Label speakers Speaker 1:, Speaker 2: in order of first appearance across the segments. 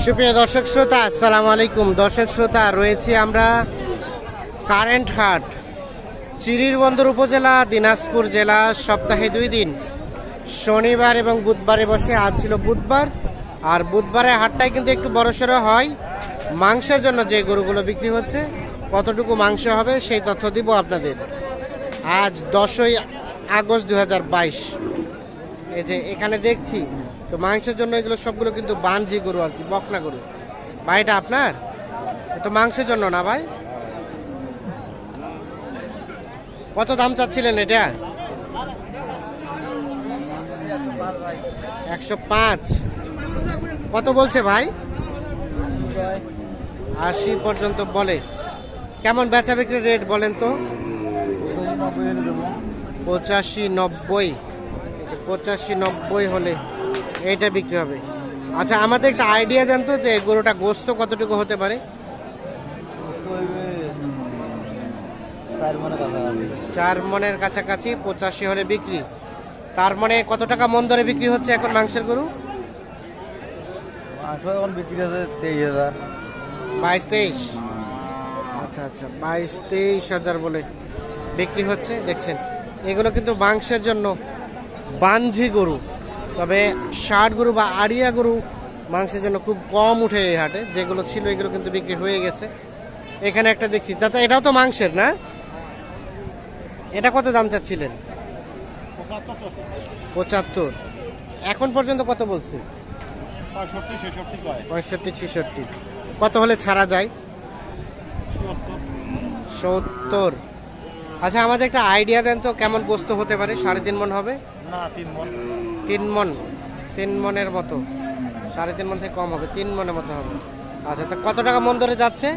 Speaker 1: সুপ্রিয় দর্শক শ্রোতা, আসসালামু আলাইকুম। দর্শক শ্রোতা, রয়েছি আমরা কারেন্ট হাট, চিরিরবন্দর উপজেলা, দিনাজপুর জেলা। সপ্তাহে 2 দিন, শনিবার এবং বুধবারে বসে। আজ ছিল বুধবার, আর বুধবারে হাটটাই কিন্তু একটু বড়সড় হয়। মাংসের জন্য যে গরুগুলো বিক্রি হচ্ছে, কতটুকু মাংস হবে সেই তথ্য দিব আপনাদের। আজ 10ই আগস্ট 2022। এই যে এখানে দেখছি তো মাংসের জন্য এগুলো সবগুলো কিন্তু বানজি গরু আর কি, বকনা গরু। ভাই এটা আপনার তো মাংসের জন্য না ভাই? কত দাম চাচ্ছিলেন এটা? 105। কত বলছে ভাই? 80 পর্যন্ত বলে। কেমন বেচা বিক্রির রেট বলেন তো? 85-90। 85-90 হলে এইটা বিক্রি হবে। আচ্ছা, আমাদের একটা আইডিয়া দেন তো যে গরুটা গোস্ত কতটুকু হতে পারে? 4 মনের কাছাকাছি। 85 হলে বিক্রি। তার মানে কত টাকা মন দরে বিক্রি হচ্ছে এখন মাংসের গরু?
Speaker 2: এখন বিক্রি হচ্ছে 23,000।
Speaker 1: 22-23। আচ্ছা আচ্ছা, 22-23 হাজার বলে বিক্রি হচ্ছে। দেখছেন, এগুলো কিন্তু মাংসের জন্য বানঝি গরু। তবে ষাট গরু বা আড়িয়া গরু মাংসের জন্য খুব কম উঠে এই হাটে। যেগুলো ছিল এগুলো কিন্তু বিক্রি হয়ে গেছে। এখানে একটা দেখছি, চাচা এটাও তো মাংসের না? এটা কত দাম চাচ্ছিলেন? 75। এখন পর্যন্ত কত বলছে? 65-66। কত হলে ছাড়া যায়? 70। আচ্ছা, আমাদের একটা আইডিয়া দেন তো কেমন গোস্ত হতে পারে? 3.5 মন হবে
Speaker 2: না, 3 মন।
Speaker 1: 3 মন। 3 মনের মতো। 3.5 মন থেকে কম হবে, 3 মনের মতো হবে। আচ্ছা, তো কত টাকা মন ধরে যাচ্ছে?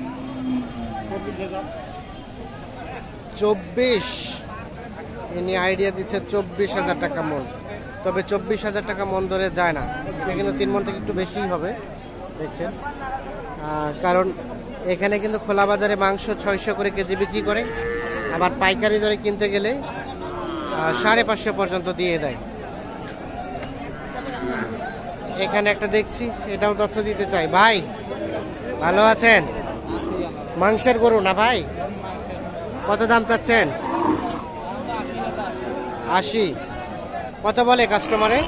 Speaker 1: 24। ইনি আইডিয়া দিচ্ছে 24,000 টাকা মন। তবে 24,000 টাকা মন ধরে যায় না, এটা কিন্তু 3 মন থেকে একটু বেশিই হবে। দেখছেন, কারণ এখানে কিন্তু খোলা বাজারে মাংস 600 করে কেজি বিক্রি করে, আবার পাইকারি দরে কিনতে গেলে 550 পর্যন্ত দিয়ে দেয়। এখানে একটা দেখছি, এটাও তথ্য দিতে চাই। ভাই ভালো আছেন? মাংসের গরু না ভাই? কত দাম চাচ্ছেন? 80। কত বলে কাস্টমারে?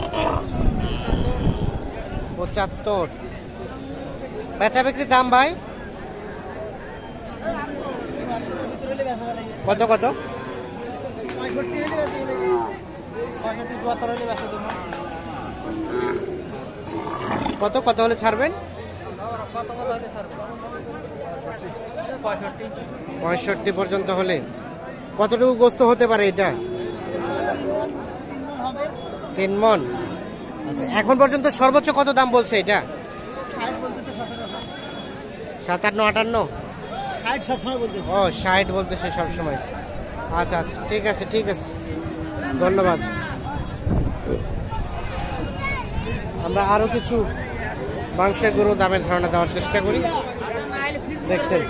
Speaker 1: 75। বেচা বিক্রির দাম ভাই কত কত? কত কত হলে ছাড়বেন? 65 পর্যন্ত হলে। কতটুকু গোস্ত হতে পারে এটা? 3 মন। আচ্ছা, এখন পর্যন্ত সর্বোচ্চ কত দাম বলছে এটা? 57-58। ও 60 বলতেছে সবসময়। আচ্ছা আচ্ছা, ঠিক আছে ঠিক আছে, ধন্যবাদ। আমরা আরো কিছু মাংসের গরু দামের ধারণা দেওয়ার চেষ্টা করি। দেখছেন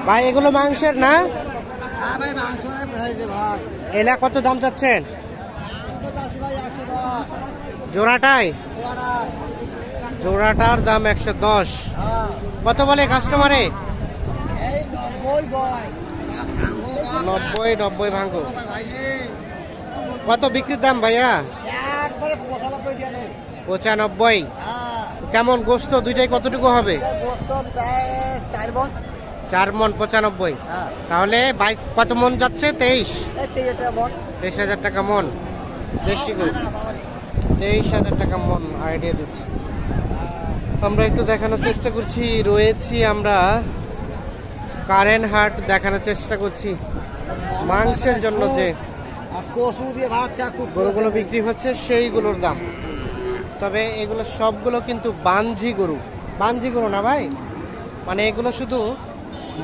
Speaker 1: ভাই, এগুলো মাংসের না? এলা কত দাম চাচ্ছেন? জোড়াটাই? জোড়াটার দাম 110। কত বলে কাস্টমারে? 90 ভাঙো। কত বিক্রির দাম ভাইয়া? 95। কেমন গোস্ত দুইটাই কতটুকু হবে? 4 মন। 95। তাহলে 22 কত মন যাচ্ছে? 23,000 টাকা মন। বেশি করে 23,000 টাকা মন আইডিয়া দিচ্ছি। আমরা একটু দেখানোর চেষ্টা করছি। রয়েছি আমরা কারেন্ট হাট, দেখানোর চেষ্টা করছি মাংসের জন্য যে গরুগুলো বিক্রি হচ্ছে সেইগুলোর দাম। তবে এগুলো সবগুলো কিন্তু বানঝি গরু। বানঝি গরু না ভাই, মানে এগুলো শুধু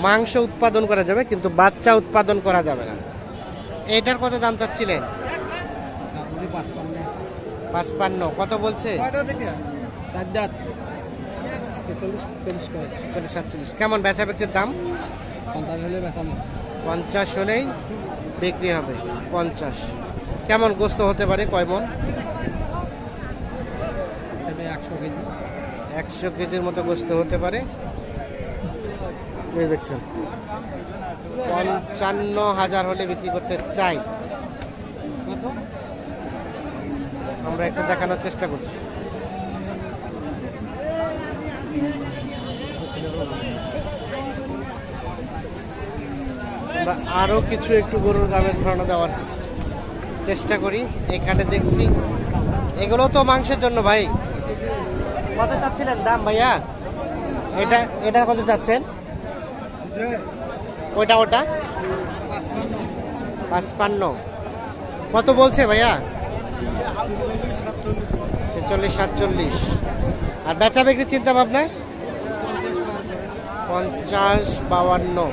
Speaker 1: মাংস উৎপাদন করা যাবে, কিন্তু বাচ্চা উৎপাদন করা যাবে না। এটার কত দাম চাচ্ছিলেন? 55। কত বলছে? 47। কেমন বেচা বিক্রির দাম? 50 হলেই বিক্রি হবে। 50। কেমন গোস্ত হতে পারে? কয় মন? 100 100 কেজির মতো গোস্ত হতে পারে। এই দেখছেন 55,000 হলে বিক্রি করতে চাই। আমরা একটু দেখানোর চেষ্টা করছি। আমরা আরো কিছু একটু গরুর দামের ধারণা দেওয়ার চেষ্টা করি। এখানে দেখছি এগুলো তো মাংসের জন্য ভাই। কত চাচ্ছিলেন দাম ভাইয়া? এটা এটা কত চাচ্ছেন? ওটা 55। কত বলছে ভাইয়া? 46-47। আর বেচা বিক্রির চিন্তা ভাবনা 50-52।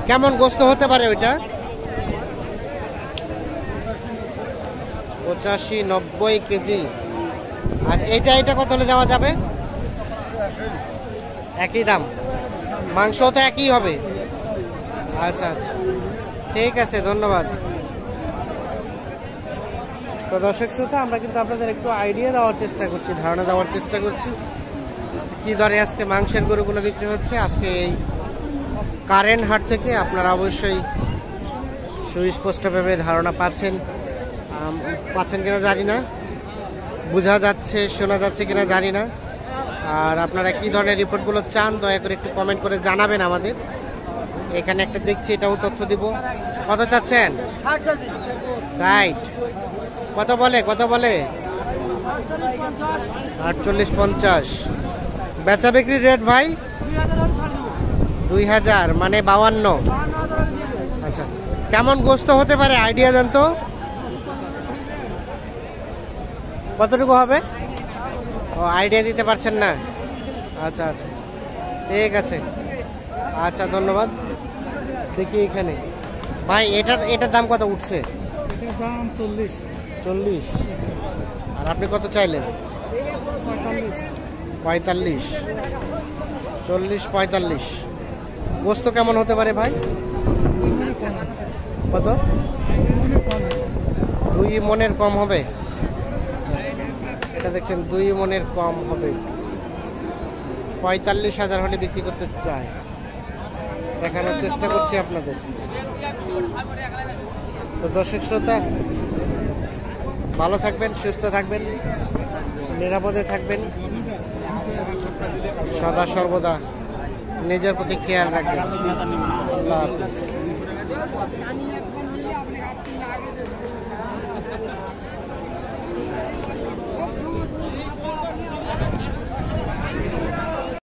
Speaker 1: কেমন গোস্ত হতে পারে ওইটা? 85-90 কেজি। আর এটা কত হলে দেওয়া যাবে? একই দাম, মাংস তো একই হবে। আচ্ছা আচ্ছা, ঠিক আছে, ধন্যবাদ। তো দর্শক শ্রোতা, আমরা কিন্তু আপনাদের একটু আইডিয়া দেওয়ার চেষ্টা করছি, ধারণা দেওয়ার চেষ্টা করছি কি দরে আজকে মাংসের গরুগুলো বিক্রি হচ্ছে আজকে এই কারেন্ট হাট থেকে। আপনারা অবশ্যই সুস্পষ্টভাবে ধারণা পাচ্ছেন কিনা জানি না, বোঝা যাচ্ছে শোনা যাচ্ছে কিনা জানি না। আর আপনারা কি ধরনের রিপোর্টগুলো চান দয়া করে একটু কমেন্ট করে জানাবেন আমাদের। এখানে একটা দেখছি, এটাও তথ্য দিব। কত চাচ্ছেন? 60। কত বলে 48-50। বেচা বিক্রির রেট ভাই 2000 মানে 52। আচ্ছা, কেমন গোস্ত হতে পারে আইডিয়া দেন তো? কতটুকু হবে? ও আইডিয়া দিতে পারছেন না। আচ্ছা আচ্ছা, ঠিক আছে, আচ্ছা ধন্যবাদ। দেখি এখানে ভাই এটার দাম কত উঠছে?
Speaker 2: এটার দাম 40।
Speaker 1: আর আপনি কত চাইলেন? 45। 40-45। গোস্ত কেমন হতে পারে ভাই? কত? 2 মনের কম হবে। এটা দেখছেন 2 মনের কম হবে। 45,000 হলে বিক্রি করতে চায়। দেখানোর চেষ্টা করছি আপনাদের। তো দর্শক শ্রোতা, ভালো থাকবেন, সুস্থ থাকবেন, নিরাপদে থাকবেন, সদা সর্বদা নিজের প্রতি খেয়াল রাখবেন। আল্লাহ হাফেজ।